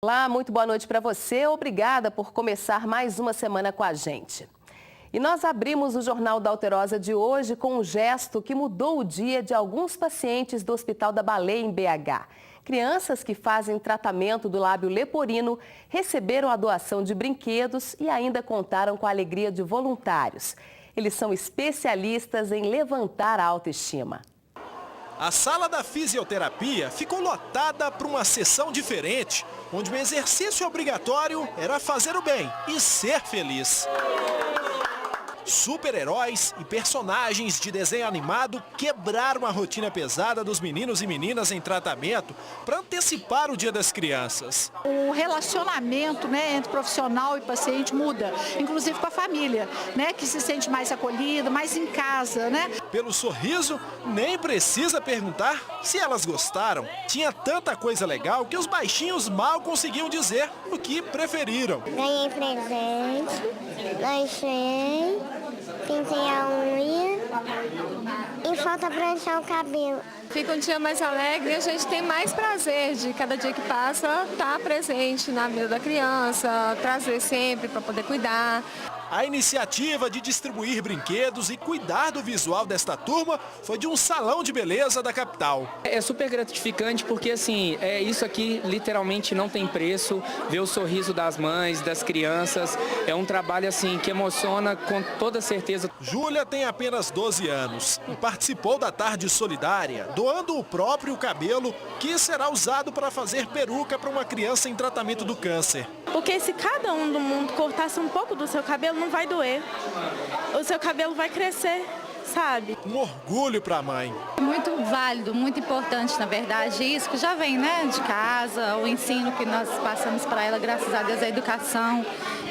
Olá, muito boa noite para você. Obrigada por começar mais uma semana com a gente. E nós abrimos o Jornal da Alterosa de hoje com um gesto que mudou o dia de alguns pacientes do Hospital da Baleia em BH. Crianças que fazem tratamento do lábio leporino receberam a doação de brinquedos e ainda contaram com a alegria de voluntários. Eles são especialistas em levantar a autoestima. A sala da fisioterapia ficou lotada para uma sessão diferente, onde o exercício obrigatório era fazer o bem e ser feliz. Super-heróis e personagens de desenho animado quebraram a rotina pesada dos meninos e meninas em tratamento para antecipar o Dia das Crianças. O relacionamento, entre profissional e paciente muda, inclusive com a família, que se sente mais acolhido, mais em casa, Pelo sorriso, nem precisa perguntar se elas gostaram. Tinha tanta coisa legal que os baixinhos mal conseguiam dizer o que preferiram. Ganhei presente, lanchei, pintei a unha e falta pranchar o cabelo. Fica um dia mais alegre e a gente tem mais prazer de cada dia que passa estar presente na vida da criança, trazer sempre para poder cuidar. A iniciativa de distribuir brinquedos e cuidar do visual desta turma foi de um salão de beleza da capital. É super gratificante porque isso aqui literalmente não tem preço. Ver o sorriso das mães, das crianças, é um trabalho que emociona com toda certeza. Júlia tem apenas 12 anos e participou da tarde solidária, doando o próprio cabelo que será usado para fazer peruca para uma criança em tratamento do câncer. Porque se cada um do mundo cortasse um pouco do seu cabelo, não vai doer. O seu cabelo vai crescer, sabe? Um orgulho para a mãe. Muito válido, muito importante, na verdade, isso que já vem, de casa, o ensino que nós passamos para ela, graças a Deus, a educação.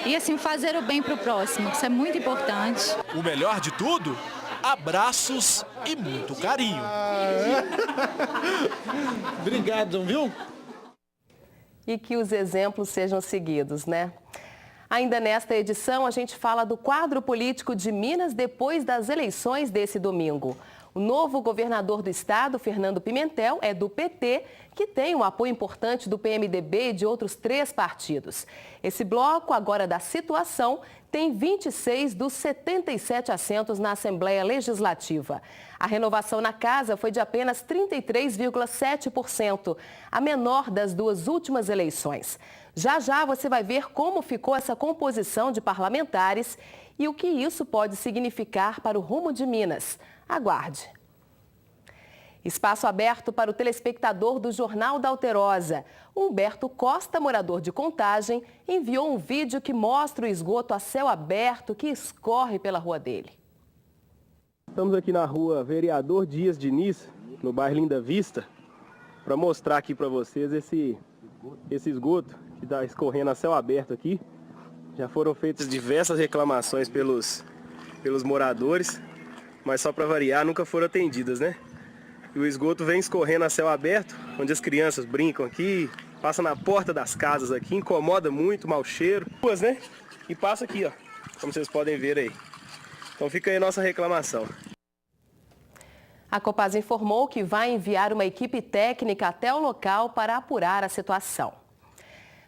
E fazer o bem para o próximo, isso é muito importante. O melhor de tudo? Abraços e muito carinho. Obrigado, viu? E que os exemplos sejam seguidos, Ainda nesta edição, a gente fala do quadro político de Minas depois das eleições desse domingo. O novo governador do estado, Fernando Pimentel, é do PT, que tem um apoio importante do PMDB e de outros 3 partidos. Esse bloco, agora da situação, tem 26 dos 77 assentos na Assembleia Legislativa. A renovação na casa foi de apenas 33,7%, a menor das 2 últimas eleições. Já já você vai ver como ficou essa composição de parlamentares e o que isso pode significar para o rumo de Minas. Aguarde. Espaço aberto para o telespectador do Jornal da Alterosa. Humberto Costa, morador de Contagem, enviou um vídeo que mostra o esgoto a céu aberto que escorre pela rua dele. Estamos aqui na rua Vereador Dias Diniz, no bairro Linda Vista, para mostrar aqui para vocês esse esgoto que está escorrendo a céu aberto aqui. Já foram feitas diversas reclamações pelos moradores, mas só para variar, nunca foram atendidas, E o esgoto vem escorrendo a céu aberto, onde as crianças brincam aqui, passa na porta das casas aqui, incomoda muito, mau cheiro. E passa aqui, como vocês podem ver aí. Então fica aí a nossa reclamação. A Copasa informou que vai enviar uma equipe técnica até o local para apurar a situação.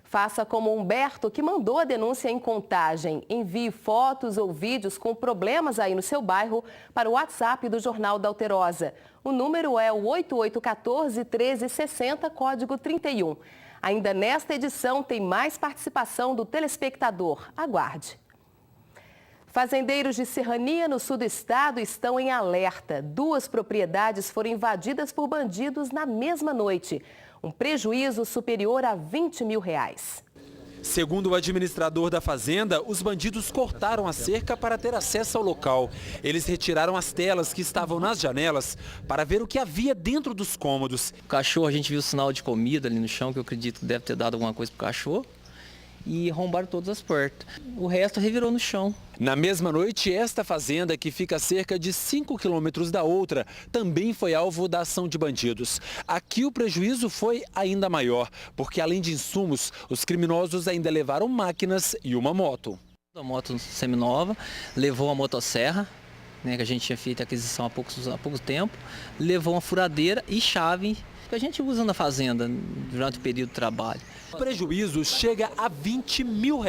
Faça como Humberto, que mandou a denúncia em Contagem. Envie fotos ou vídeos com problemas aí no seu bairro para o WhatsApp do Jornal da Alterosa. O número é o 8814-1360, código 31. Ainda nesta edição tem mais participação do telespectador. Aguarde. Fazendeiros de Serrania, no sul do estado, estão em alerta. 2 propriedades foram invadidas por bandidos na mesma noite. Um prejuízo superior a R$20 mil. Segundo o administrador da fazenda, os bandidos cortaram a cerca para ter acesso ao local. Eles retiraram as telas que estavam nas janelas para ver o que havia dentro dos cômodos. O cachorro, a gente viu sinal de comida ali no chão, que eu acredito que deve ter dado alguma coisa para o cachorro. E arrombaram todas as portas. O resto revirou no chão. Na mesma noite, esta fazenda, que fica a cerca de 5 quilômetros da outra, também foi alvo da ação de bandidos. Aqui o prejuízo foi ainda maior, porque além de insumos, os criminosos ainda levaram máquinas e uma moto. A moto seminova levou a motosserra, que a gente tinha feito a aquisição há pouco tempo, levou uma furadeira e chave que a gente usa na fazenda durante o período de trabalho. O prejuízo chega a R$20 mil.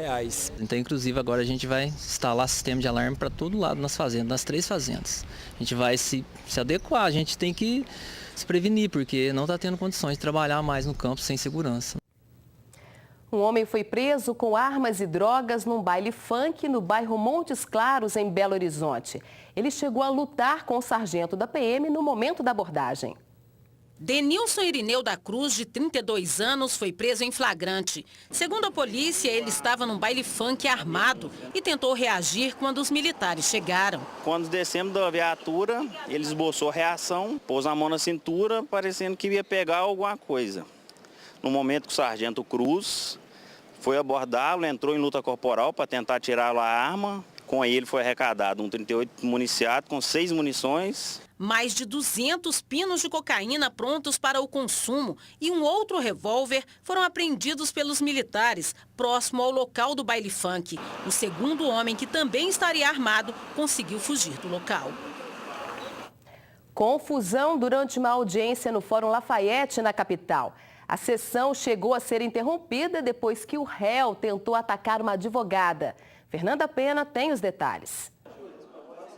Então, inclusive, agora a gente vai instalar sistema de alarme para todo lado nas fazendas, nas 3 fazendas. A gente vai se adequar, a gente tem que se prevenir, porque não está tendo condições de trabalhar mais no campo sem segurança. Um homem foi preso com armas e drogas num baile funk no bairro Montes Claros, em Belo Horizonte. Ele chegou a lutar com o sargento da PM no momento da abordagem. Denilson Irineu da Cruz, de 32 anos, foi preso em flagrante. Segundo a polícia, ele estava num baile funk armado e tentou reagir quando os militares chegaram. Quando descemos da viatura, ele esboçou reação, pôs a mão na cintura, parecendo que ia pegar alguma coisa. No momento que o sargento Cruz foi abordá-lo, entrou em luta corporal para tentar tirá-lo a arma. Com ele foi arrecadado um 38 municiado com 6 munições. Mais de 200 pinos de cocaína prontos para o consumo e um outro revólver foram apreendidos pelos militares próximo ao local do baile funk. O segundo homem, que também estaria armado, conseguiu fugir do local. Confusão durante uma audiência no Fórum Lafayette, na capital. A sessão chegou a ser interrompida depois que o réu tentou atacar uma advogada. Fernanda Pena tem os detalhes.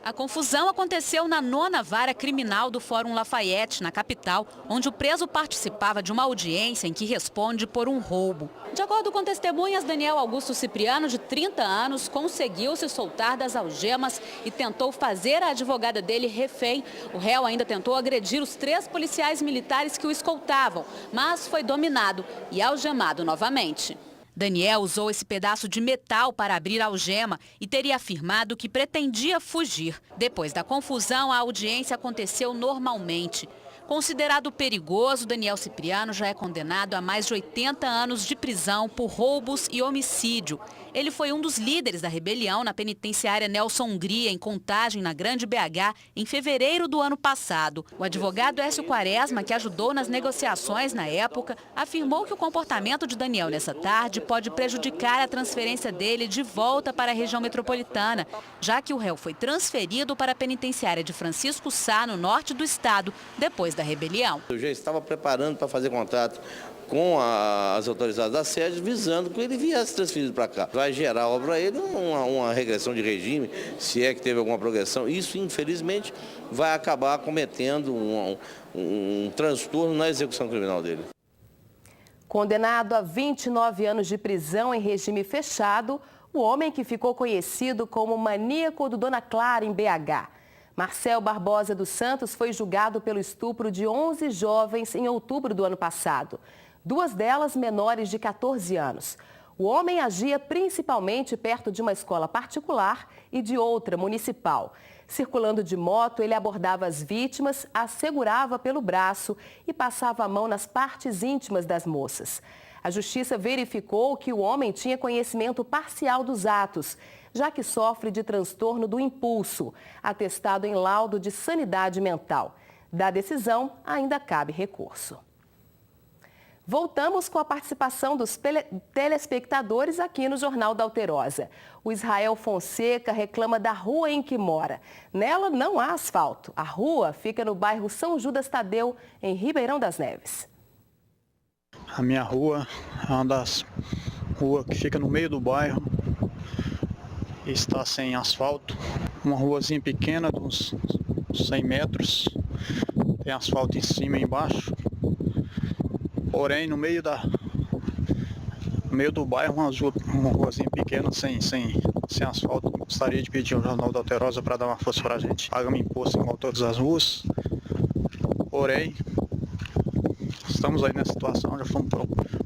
A confusão aconteceu na 9ª Vara Criminal do Fórum Lafayette, na capital, onde o preso participava de uma audiência em que responde por um roubo. De acordo com testemunhas, Daniel Augusto Cipriano, de 30 anos, conseguiu se soltar das algemas e tentou fazer a advogada dele refém. O réu ainda tentou agredir os 3 policiais militares que o escoltavam, mas foi dominado e algemado novamente. Daniel usou esse pedaço de metal para abrir a algema e teria afirmado que pretendia fugir. Depois da confusão, a audiência aconteceu normalmente. Considerado perigoso, Daniel Cipriano já é condenado a mais de 80 anos de prisão por roubos e homicídio. Ele foi um dos líderes da rebelião na penitenciária Nelson Hungria, em Contagem, na Grande BH, em fevereiro do ano passado. O advogado Écio Quaresma, que ajudou nas negociações na época, afirmou que o comportamento de Daniel nessa tarde pode prejudicar a transferência dele de volta para a região metropolitana, já que o réu foi transferido para a penitenciária de Francisco Sá, no norte do estado, depois da rebelião. Eu já estava preparando para fazer contato com as autoridades da sede, visando que ele viesse transferido para cá. Vai gerar para ele uma regressão de regime, se é que teve alguma progressão. Isso, infelizmente, vai acabar cometendo um transtorno na execução criminal dele. Condenado a 29 anos de prisão em regime fechado, o homem que ficou conhecido como maníaco do Dona Clara, em BH. Marcel Barbosa dos Santos foi julgado pelo estupro de 11 jovens em outubro do ano passado. 2 delas menores de 14 anos. O homem agia principalmente perto de uma escola particular e de outra municipal. Circulando de moto, ele abordava as vítimas, as segurava pelo braço e passava a mão nas partes íntimas das moças. A justiça verificou que o homem tinha conhecimento parcial dos atos, já que sofre de transtorno do impulso, atestado em laudo de sanidade mental. Da decisão, ainda cabe recurso. Voltamos com a participação dos telespectadores aqui no Jornal da Alterosa. O Israel Fonseca reclama da rua em que mora. Nela não há asfalto. A rua fica no bairro São Judas Tadeu, em Ribeirão das Neves. A minha rua é uma das ruas que fica no meio do bairro. Está sem asfalto. Uma ruazinha pequena, de uns 100 metros. Tem asfalto em cima e embaixo. Porém, no meio do bairro, uma ruazinha pequena, sem asfalto. Gostaria de pedir ao Jornal da Alterosa para dar uma força para a gente. Pagamos imposto igual todas as ruas. Porém, estamos aí nessa situação. Já fomos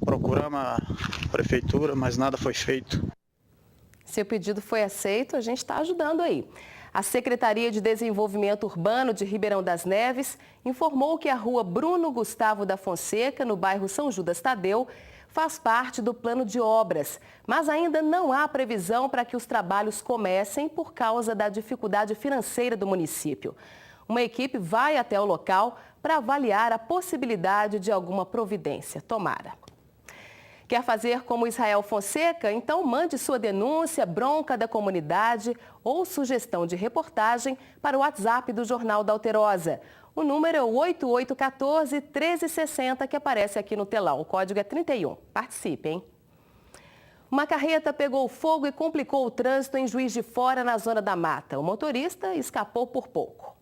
procurar a prefeitura, mas nada foi feito. Seu pedido foi aceito, a gente está ajudando aí. A Secretaria de Desenvolvimento Urbano de Ribeirão das Neves informou que a rua Bruno Gustavo da Fonseca, no bairro São Judas Tadeu, faz parte do plano de obras, mas ainda não há previsão para que os trabalhos comecem por causa da dificuldade financeira do município. Uma equipe vai até o local para avaliar a possibilidade de alguma providência. Tomara. Quer fazer como Israel Fonseca? Então mande sua denúncia, bronca da comunidade ou sugestão de reportagem para o WhatsApp do Jornal da Alterosa. O número é o 8814-1360 que aparece aqui no telão. O código é 31. Participe, hein? Uma carreta pegou fogo e complicou o trânsito em Juiz de Fora, na Zona da Mata. O motorista escapou por pouco.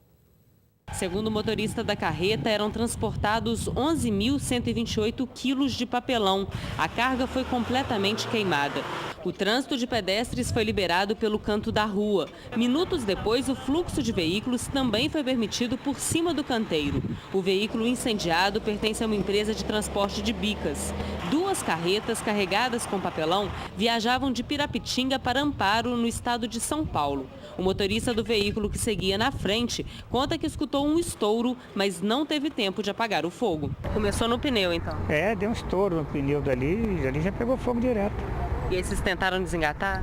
Segundo o motorista da carreta, eram transportados 11.128 quilos de papelão. A carga foi completamente queimada. O trânsito de pedestres foi liberado pelo canto da rua. Minutos depois, o fluxo de veículos também foi permitido por cima do canteiro. O veículo incendiado pertence a uma empresa de transporte de Bicas. 2 carretas carregadas com papelão viajavam de Pirapitinga para Amparo, no estado de São Paulo. O motorista do veículo, que seguia na frente, conta que escutou um estouro, mas não teve tempo de apagar o fogo. Começou no pneu, então? Deu um estouro no pneu dali já pegou fogo direto. E aí vocês tentaram desengatar?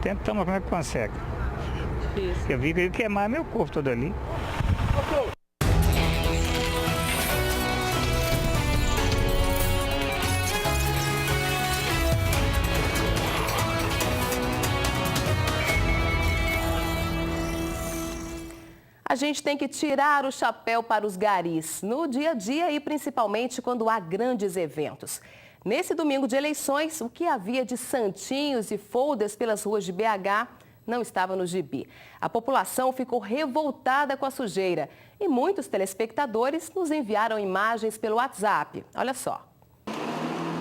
Tentamos, mas como é que consegue? Isso. Eu vi que ia queimar meu corpo todo ali. A gente tem que tirar o chapéu para os garis, no dia a dia e principalmente quando há grandes eventos. Nesse domingo de eleições, o que havia de santinhos e folders pelas ruas de BH não estava no gibi. A população ficou revoltada com a sujeira e muitos telespectadores nos enviaram imagens pelo WhatsApp. Olha só.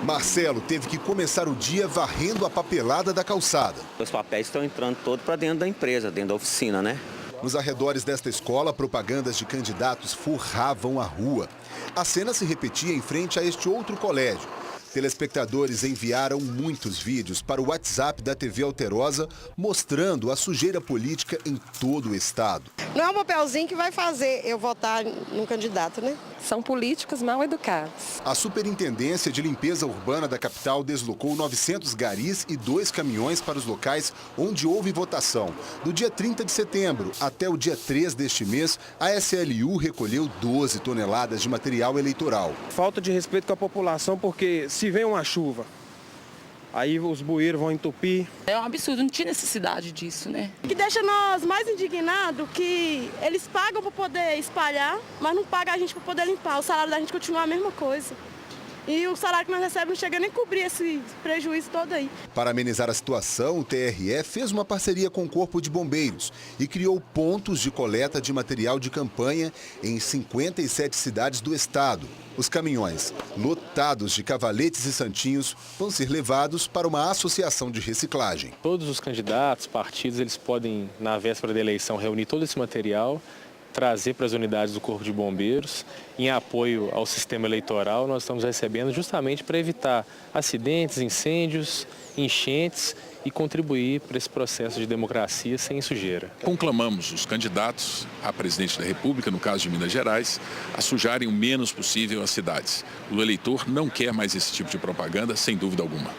Marcelo teve que começar o dia varrendo a papelada da calçada. Os papéis estão entrando todos para dentro da empresa, dentro da oficina, né? Nos arredores desta escola, propagandas de candidatos forravam a rua. A cena se repetia em frente a este outro colégio. Telespectadores enviaram muitos vídeos para o WhatsApp da TV Alterosa, mostrando a sujeira política em todo o estado. Não é um papelzinho que vai fazer eu votar num candidato, né? São políticos mal educados. A Superintendência de Limpeza Urbana da capital deslocou 900 garis e 2 caminhões para os locais onde houve votação. Do dia 30 de setembro até o dia 3 deste mês, a SLU recolheu 12 toneladas de material eleitoral. Falta de respeito com a população, porque se vem uma chuva, aí os bueiros vão entupir. É um absurdo, não tinha necessidade disso, né? O que deixa nós mais indignados que eles pagam para poder espalhar, mas não pagam a gente para poder limpar. O salário da gente continua a mesma coisa. E o salário que nós recebemos não chega nem a cobrir esse prejuízo todo aí. Para amenizar a situação, o TRE fez uma parceria com o Corpo de Bombeiros e criou pontos de coleta de material de campanha em 57 cidades do estado. Os caminhões, lotados de cavaletes e santinhos, vão ser levados para uma associação de reciclagem. Todos os candidatos, partidos, eles podem, na véspera da eleição, reunir todo esse material, trazer para as unidades do Corpo de Bombeiros. Em apoio ao sistema eleitoral, nós estamos recebendo justamente para evitar acidentes, incêndios, enchentes e contribuir para esse processo de democracia sem sujeira. Conclamamos os candidatos a presidente da República, no caso de Minas Gerais, a sujarem o menos possível as cidades. O eleitor não quer mais esse tipo de propaganda, sem dúvida alguma.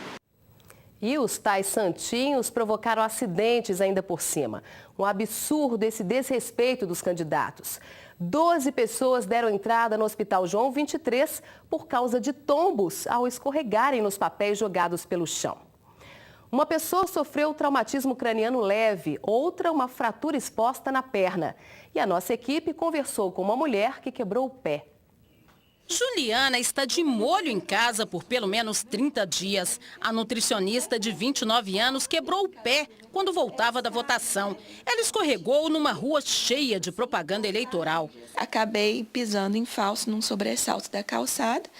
E os tais santinhos provocaram acidentes ainda por cima. Um absurdo esse desrespeito dos candidatos. 12 pessoas deram entrada no Hospital João 23 por causa de tombos ao escorregarem nos papéis jogados pelo chão. Uma pessoa sofreu traumatismo craniano leve, outra uma fratura exposta na perna. E a nossa equipe conversou com uma mulher que quebrou o pé. Juliana está de molho em casa por pelo menos 30 dias. A nutricionista de 29 anos quebrou o pé quando voltava da votação. Ela escorregou numa rua cheia de propaganda eleitoral. Acabei pisando em falso num sobressalto da calçada,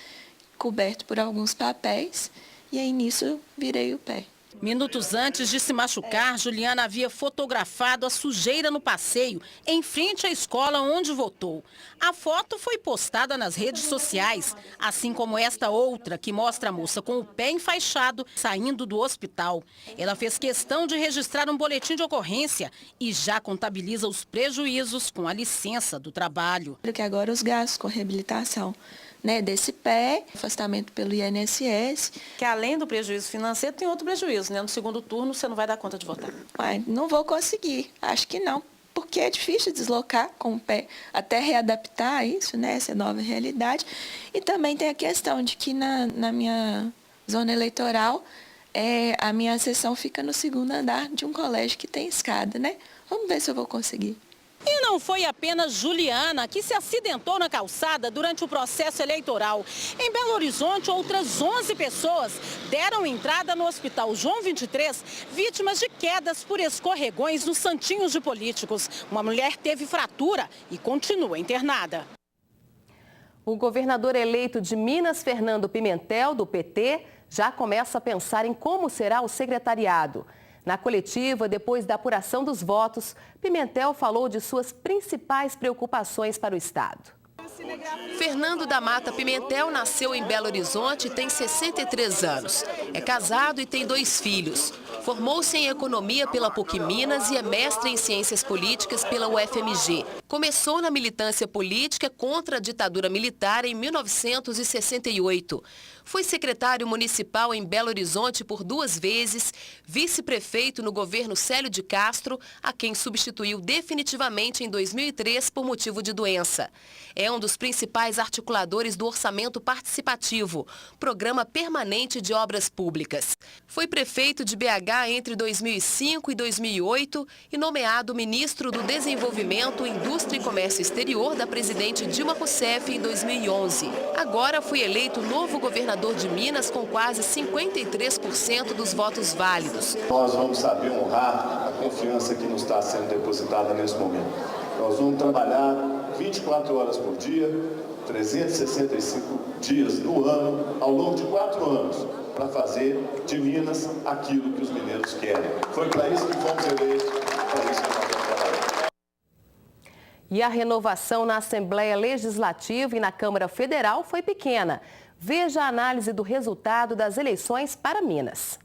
coberto por alguns papéis, e aí nisso virei o pé. Minutos antes de se machucar, Juliana havia fotografado a sujeira no passeio, em frente à escola onde votou. A foto foi postada nas redes sociais, assim como esta outra, que mostra a moça com o pé enfaixado, saindo do hospital. Ela fez questão de registrar um boletim de ocorrência e já contabiliza os prejuízos com a licença do trabalho. Porque agora os gastos com reabilitação, né, desse pé, afastamento pelo INSS. Que além do prejuízo financeiro, tem outro prejuízo, né? No segundo turno, você não vai dar conta de votar. Não vou conseguir, acho que não, porque é difícil deslocar com o pé, até readaptar isso, né, essa nova realidade. E também tem a questão de que na minha zona eleitoral, a minha sessão fica no segundo andar de um colégio que tem escada, né? Vamos ver se eu vou conseguir. E não foi apenas Juliana que se acidentou na calçada durante o processo eleitoral. Em Belo Horizonte, outras 11 pessoas deram entrada no Hospital João 23, vítimas de quedas por escorregões nos santinhos de políticos. Uma mulher teve fratura e continua internada. O governador eleito de Minas, Fernando Pimentel, do PT, já começa a pensar em como será o secretariado. Na coletiva, depois da apuração dos votos, Pimentel falou de suas principais preocupações para o Estado. Fernando da Mata Pimentel nasceu em Belo Horizonte e tem 63 anos. É casado e tem 2 filhos. Formou-se em Economia pela PUC Minas e é mestre em Ciências Políticas pela UFMG. Começou na militância política contra a ditadura militar em 1968. Foi secretário municipal em Belo Horizonte por 2 vezes, vice-prefeito no governo Célio de Castro, a quem substituiu definitivamente em 2003 por motivo de doença. É um dos principais articuladores do Orçamento Participativo, programa permanente de obras públicas. Foi prefeito de BH entre 2005 e 2008 e nomeado ministro do Desenvolvimento, Indústria e Comércio Exterior da presidente Dilma Rousseff em 2011. Agora foi eleito novo governador de Minas com quase 53% dos votos válidos. Nós vamos saber honrar a confiança que nos está sendo depositada nesse momento. Nós vamos trabalhar 24 horas por dia, 365 dias no ano, ao longo de 4 anos, para fazer de Minas aquilo que os mineiros querem. Foi para isso que fomos eleitos, para isso que nós vamos trabalhar. E a renovação na Assembleia Legislativa e na Câmara Federal foi pequena. Veja a análise do resultado das eleições para Minas.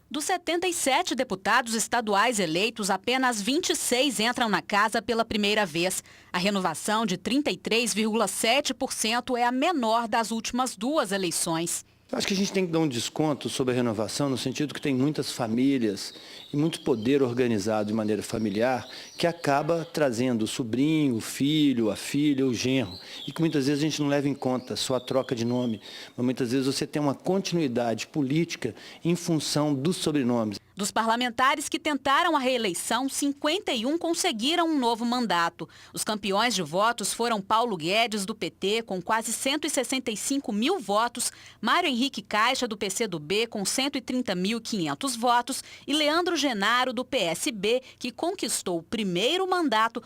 Dos 77 deputados estaduais eleitos, apenas 26 entram na casa pela primeira vez. A renovação de 33,7% é a menor das últimas 2 eleições. Acho que a gente tem que dar um desconto sobre a renovação, no sentido que tem muitas famílias e muito poder organizado de maneira familiar, que acaba trazendo o sobrinho, o filho, a filha, o genro, e que muitas vezes a gente não leva em conta só a troca de nome, mas muitas vezes você tem uma continuidade política em função dos sobrenomes. Dos parlamentares que tentaram a reeleição, 51 conseguiram um novo mandato. Os campeões de votos foram Paulo Guedes, do PT, com quase 165 mil votos, Mário Henrique Caixa, do PCdoB, com 130.500 votos, e Leandro Genaro, do PSB, que conquistou o primeiro mandato.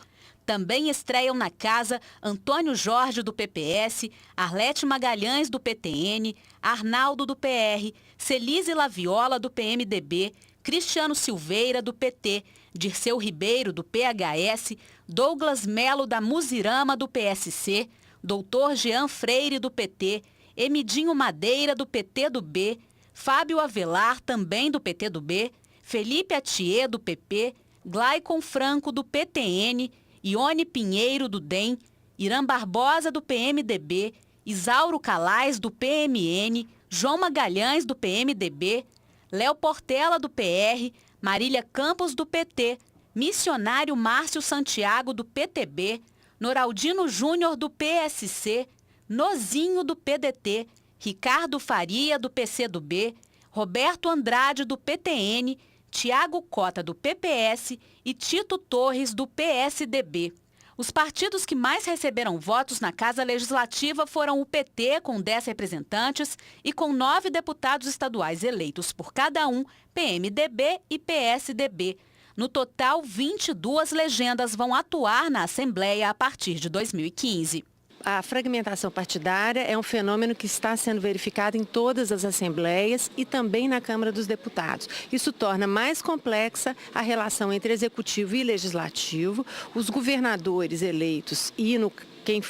Também estreiam na casa Antônio Jorge, do PPS, Arlete Magalhães, do PTN, Arnaldo, do PR, Celise Laviola, do PMDB, Cristiano Silveira, do PT, Dirceu Ribeiro, do PHS, Douglas Melo, da Muzirama, do PSC, Doutor Jean Freire, do PT, Emidinho Madeira, do PTdoB, Fábio Avelar, também do PTdoB, Felipe Atier, do PP, Glaicon Franco, do PTN, Ione Pinheiro, do DEM, Irã Barbosa, do PMDB, Isauro Calais, do PMN, João Magalhães, do PMDB, Léo Portela, do PR, Marília Campos, do PT, Missionário Márcio Santiago, do PTB, Noraldino Júnior, do PSC, Nozinho, do PDT, Ricardo Faria, do PCdoB, Roberto Andrade, do PTN, Tiago Cota, do PPS e Tito Torres, do PSDB. Os partidos que mais receberam votos na Casa Legislativa foram o PT, com 10 representantes, e com 9 deputados estaduais eleitos por cada um, PMDB e PSDB. No total, 22 legendas vão atuar na Assembleia a partir de 2015. A fragmentação partidária é um fenômeno que está sendo verificado em todas as assembleias e também na Câmara dos Deputados. Isso torna mais complexa a relação entre executivo e legislativo. Os governadores eleitos e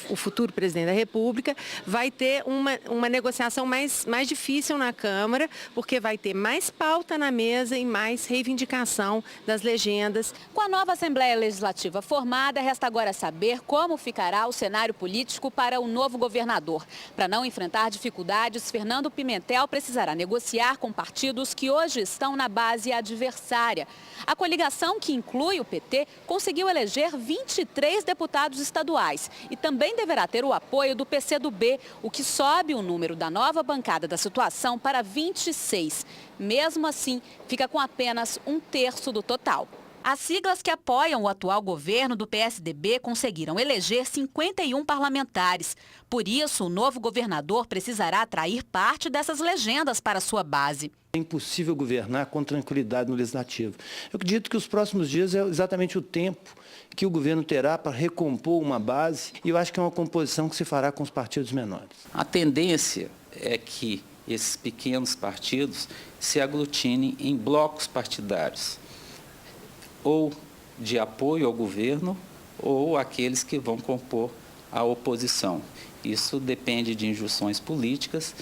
o futuro presidente da República vai ter uma negociação mais difícil na Câmara, porque vai ter mais pauta na mesa e mais reivindicação das legendas. Com a nova Assembleia Legislativa formada, resta agora saber como ficará o cenário político para o novo governador. Para não enfrentar dificuldades, Fernando Pimentel precisará negociar com partidos que hoje estão na base adversária. A coligação, que inclui o PT, conseguiu eleger 23 deputados estaduais e também deverá ter o apoio do PCdoB, o que sobe o número da nova bancada da situação para 26. Mesmo assim, fica com apenas 1/3 do total. As siglas que apoiam o atual governo do PSDB conseguiram eleger 51 parlamentares. Por isso, o novo governador precisará atrair parte dessas legendas para sua base. É impossível governar com tranquilidade no Legislativo. Eu acredito que os próximos dias é exatamente o tempo que o governo terá para recompor uma base, e eu acho que é uma composição que se fará com os partidos menores. A tendência é que esses pequenos partidos se aglutinem em blocos partidários, ou de apoio ao governo, ou aqueles que vão compor a oposição. Isso depende de injunções políticas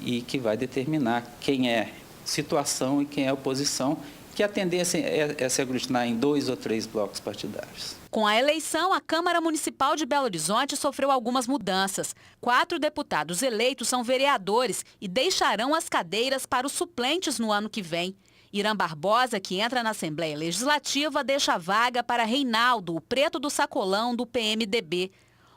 e que vai determinar quem é situação e quem é oposição, que a tendência é se aglutinar em 2 ou 3 blocos partidários. Com a eleição, a Câmara Municipal de Belo Horizonte sofreu algumas mudanças. 4 deputados eleitos são vereadores e deixarão as cadeiras para os suplentes no ano que vem. Irã Barbosa, que entra na Assembleia Legislativa, deixa a vaga para Reinaldo, o preto do sacolão do PMDB.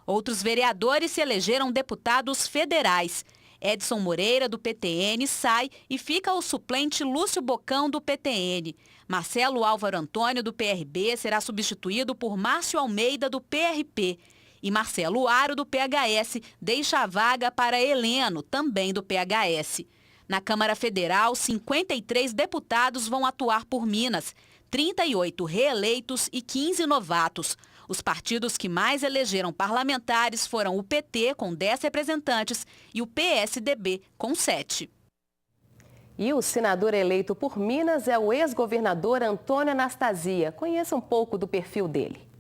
Outros vereadores se elegeram deputados federais. Edson Moreira, do PTN, sai e fica o suplente Lúcio Bocão, do PTN. Marcelo Álvaro Antônio, do PRB, será substituído por Márcio Almeida, do PRP. E Marcelo Aro, do PHS, deixa a vaga para Heleno, também do PHS. Na Câmara Federal, 53 deputados vão atuar por Minas, 38 reeleitos e 15 novatos. Os partidos que mais elegeram parlamentares foram o PT, com 10 representantes, e o PSDB, com 7. E o senador eleito por Minas é o ex-governador Antônio Anastasia. Conheça um pouco do perfil dele.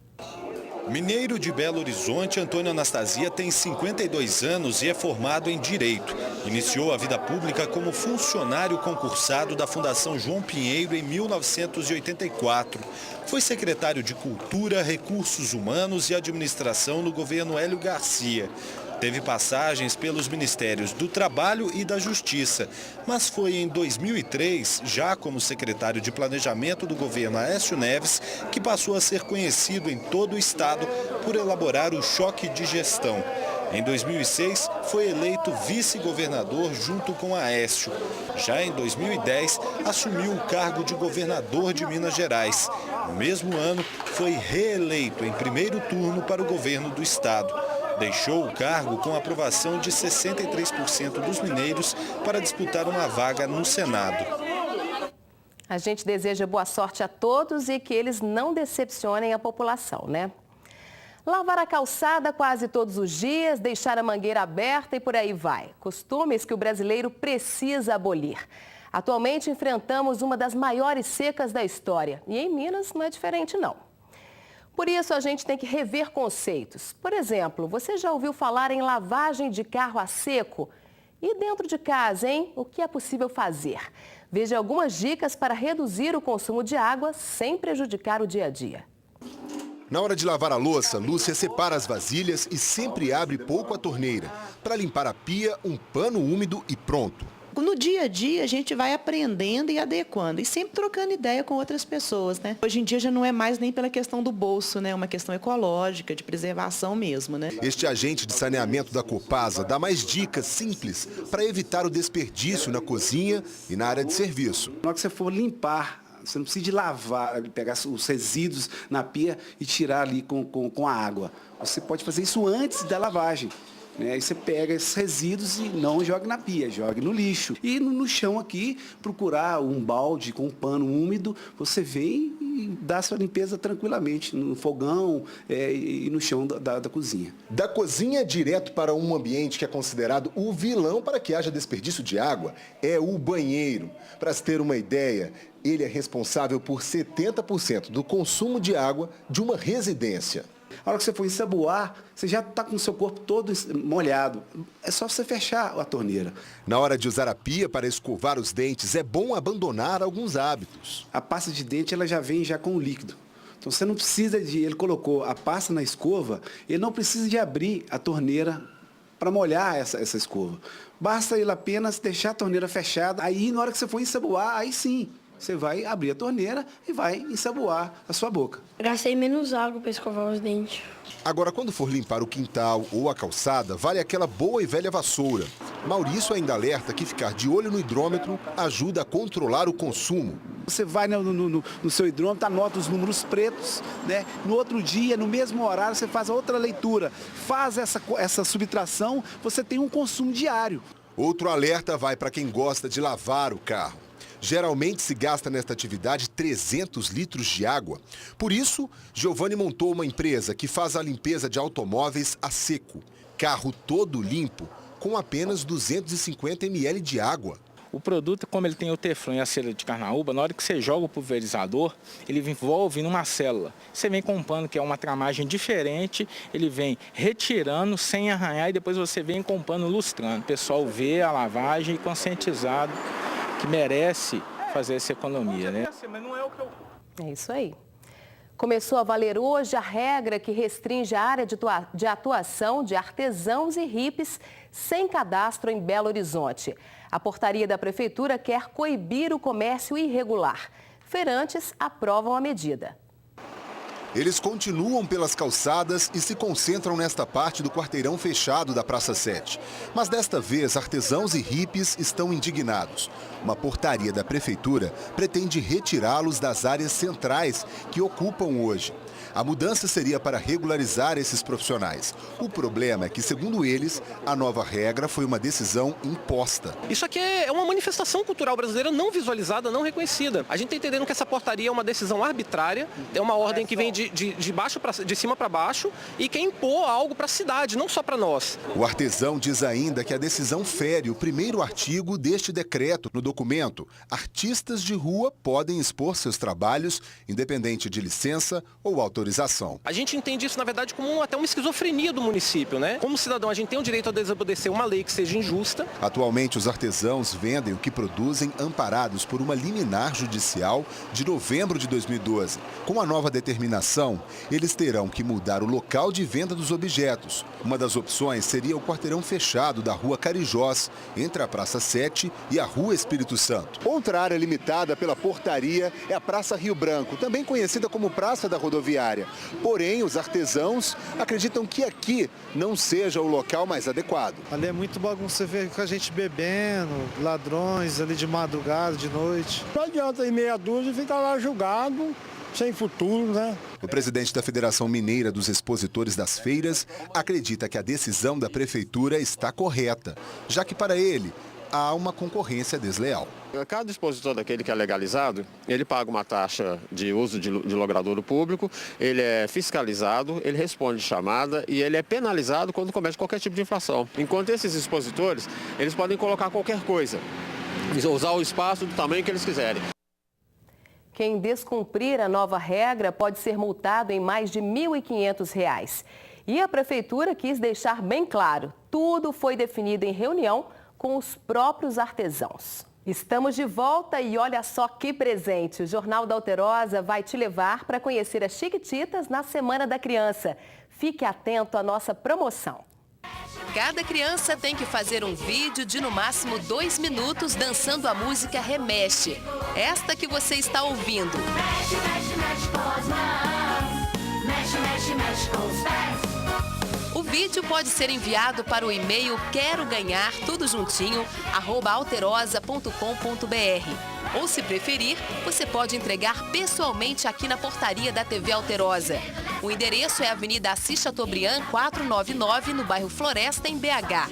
Mineiro de Belo Horizonte, Antônio Anastasia tem 52 anos e é formado em Direito. Iniciou a vida pública como funcionário concursado da Fundação João Pinheiro em 1984. Foi secretário de Cultura, Recursos Humanos e Administração no governo Hélio Garcia. Teve passagens pelos Ministérios do Trabalho e da Justiça, mas foi em 2003, já como secretário de Planejamento do governo Aécio Neves, que passou a ser conhecido em todo o estado por elaborar o choque de gestão. Em 2006, foi eleito vice-governador junto com Aécio. Já em 2010, assumiu o cargo de governador de Minas Gerais. No mesmo ano, foi reeleito em primeiro turno para o governo do estado. Deixou o cargo com aprovação de 63% dos mineiros para disputar uma vaga no Senado. A gente deseja boa sorte a todos e que eles não decepcionem a população, né? Lavar a calçada quase todos os dias, deixar a mangueira aberta e por aí vai. Costumes que o brasileiro precisa abolir. Atualmente enfrentamos uma das maiores secas da história e em Minas não é diferente não. Por isso, a gente tem que rever conceitos. Por exemplo, você já ouviu falar em lavagem de carro a seco? E dentro de casa, hein? O que é possível fazer? Veja algumas dicas para reduzir o consumo de água sem prejudicar o dia a dia. Na hora de lavar a louça, Lúcia separa as vasilhas e sempre abre pouco a torneira. Para limpar a pia, um pano úmido e pronto. No dia a dia, a gente vai aprendendo e adequando e sempre trocando ideia com outras pessoas, né? Hoje em dia já não é mais nem pela questão do bolso, né? É uma questão ecológica, de preservação mesmo, né? Este agente de saneamento da Copasa dá mais dicas simples para evitar o desperdício na cozinha e na área de serviço. Na hora que você for limpar, você não precisa de lavar, pegar os resíduos na pia e tirar ali com a água. Você pode fazer isso antes da lavagem. Aí você pega esses resíduos e não joga na pia, joga no lixo. E no chão aqui, procurar um balde com um pano úmido, você vem e dá sua limpeza tranquilamente, no fogão e no chão da cozinha. Da cozinha direto para um ambiente que é considerado o vilão para que haja desperdício de água, é o banheiro. Para se ter uma ideia, ele é responsável por 70% do consumo de água de uma residência. A hora que você for ensaboar, você já está com o seu corpo todo molhado. É só você fechar a torneira. Na hora de usar a pia para escovar os dentes, é bom abandonar alguns hábitos. A pasta de dente ela já vem com o líquido. Então você não precisa ele colocou a pasta na escova, ele não precisa de abrir a torneira para molhar essa escova. Basta ele apenas deixar a torneira fechada. Aí na hora que você for ensaboar, aí sim. Você vai abrir a torneira e vai ensaboar a sua boca. Gastei menos água para escovar os dentes. Agora, quando for limpar o quintal ou a calçada, vale aquela boa e velha vassoura. Maurício ainda alerta que ficar de olho no hidrômetro ajuda a controlar o consumo. você vai no seu hidrômetro, anota os números pretos, né? No outro dia, no mesmo horário, você faz outra leitura, faz essa subtração, você tem um consumo diário. Outro alerta vai para quem gosta de lavar o carro. Geralmente se gasta nesta atividade 300 litros de água. Por isso, Giovanni montou uma empresa que faz a limpeza de automóveis a seco. Carro todo limpo, com apenas 250 ml de água. O produto, como ele tem o teflon e a cera de carnaúba, na hora que você joga o pulverizador, ele envolve numa célula. Você vem com um pano que é uma tramagem diferente, ele vem retirando sem arranhar e depois você vem com um pano lustrando. O pessoal vê a lavagem e conscientizado que merece fazer essa economia, né? É isso aí. Começou a valer hoje a regra que restringe a área de atuação de artesãos e hippies sem cadastro em Belo Horizonte. A portaria da Prefeitura quer coibir o comércio irregular. Feirantes aprovam a medida. Eles continuam pelas calçadas e se concentram nesta parte do quarteirão fechado da Praça 7. Mas desta vez, artesãos e hippies estão indignados. Uma portaria da Prefeitura pretende retirá-los das áreas centrais que ocupam hoje. A mudança seria para regularizar esses profissionais. O problema é que, segundo eles, a nova regra foi uma decisão imposta. Isso aqui é uma manifestação cultural brasileira não visualizada, não reconhecida. A gente está entendendo que essa portaria é uma decisão arbitrária, é uma ordem que vem de cima para baixo e quer impor algo para a cidade, não só para nós. O artesão diz ainda que a decisão fere o primeiro artigo deste decreto. No documento, artistas de rua podem expor seus trabalhos, independente de licença ou autorização. A gente entende isso, na verdade, como até uma esquizofrenia do município, né? Como cidadão, a gente tem o direito a desobedecer uma lei que seja injusta. Atualmente, os artesãos vendem o que produzem amparados por uma liminar judicial de novembro de 2012. Com a nova determinação, eles terão que mudar o local de venda dos objetos. Uma das opções seria o quarteirão fechado da Rua Carijós, entre a Praça 7 e a Rua Espírito Santo. Outra área limitada pela portaria é a Praça Rio Branco, também conhecida como Praça da Rodoviária. Porém, os artesãos acreditam que aqui não seja o local mais adequado. Ali é muito bagunça, você vê com a gente bebendo, ladrões ali de madrugada, de noite. Não adianta ir meia dúzia e ficar lá julgado, sem futuro, né? O presidente da Federação Mineira dos Expositores das Feiras acredita que a decisão da Prefeitura está correta, já que para ele há uma concorrência desleal. Cada expositor daquele que é legalizado, ele paga uma taxa de uso de logradouro público, ele é fiscalizado, ele responde chamada e ele é penalizado quando comete qualquer tipo de infração. Enquanto esses expositores, eles podem colocar qualquer coisa, usar o espaço do tamanho que eles quiserem. Quem descumprir a nova regra pode ser multado em mais de R$ 1.500. E a Prefeitura quis deixar bem claro, tudo foi definido em reunião com os próprios artesãos. Estamos de volta e olha só que presente. O Jornal da Alterosa vai te levar para conhecer as Chiquititas na Semana da Criança. Fique atento à nossa promoção. Cada criança tem que fazer um vídeo de no máximo 2 minutos dançando a música Remexe. Esta que você está ouvindo. Mexe, mexe, mexe com as mãos. Mexe, mexe, mexe com os pés. O vídeo pode ser enviado para o e-mail queroganhar, tudo juntinho, @alterosa.com.br. Ou, se preferir, você pode entregar pessoalmente aqui na portaria da TV Alterosa. O endereço é Avenida Assis Chateaubriand, 499, no bairro Floresta, em BH.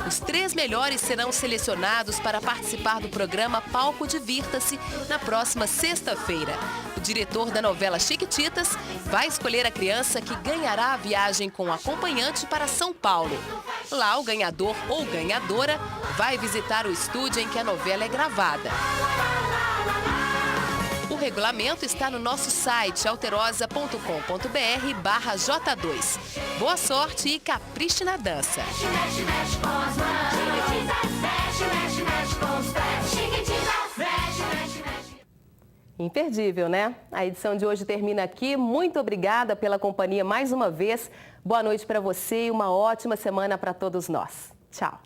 Os 3 melhores serão selecionados para participar do programa Palco Divirta-se na próxima sexta-feira. O diretor da novela Chiquititas vai escolher a criança que ganhará a viagem com o acompanhante para São Paulo. Lá, o ganhador ou ganhadora vai visitar o estúdio em que a novela é gravada. O regulamento está no nosso site alterosa.com.br/J2. Boa sorte e capriche na dança. Imperdível, né? A edição de hoje termina aqui. Muito obrigada pela companhia mais uma vez. Boa noite para você e uma ótima semana para todos nós. Tchau.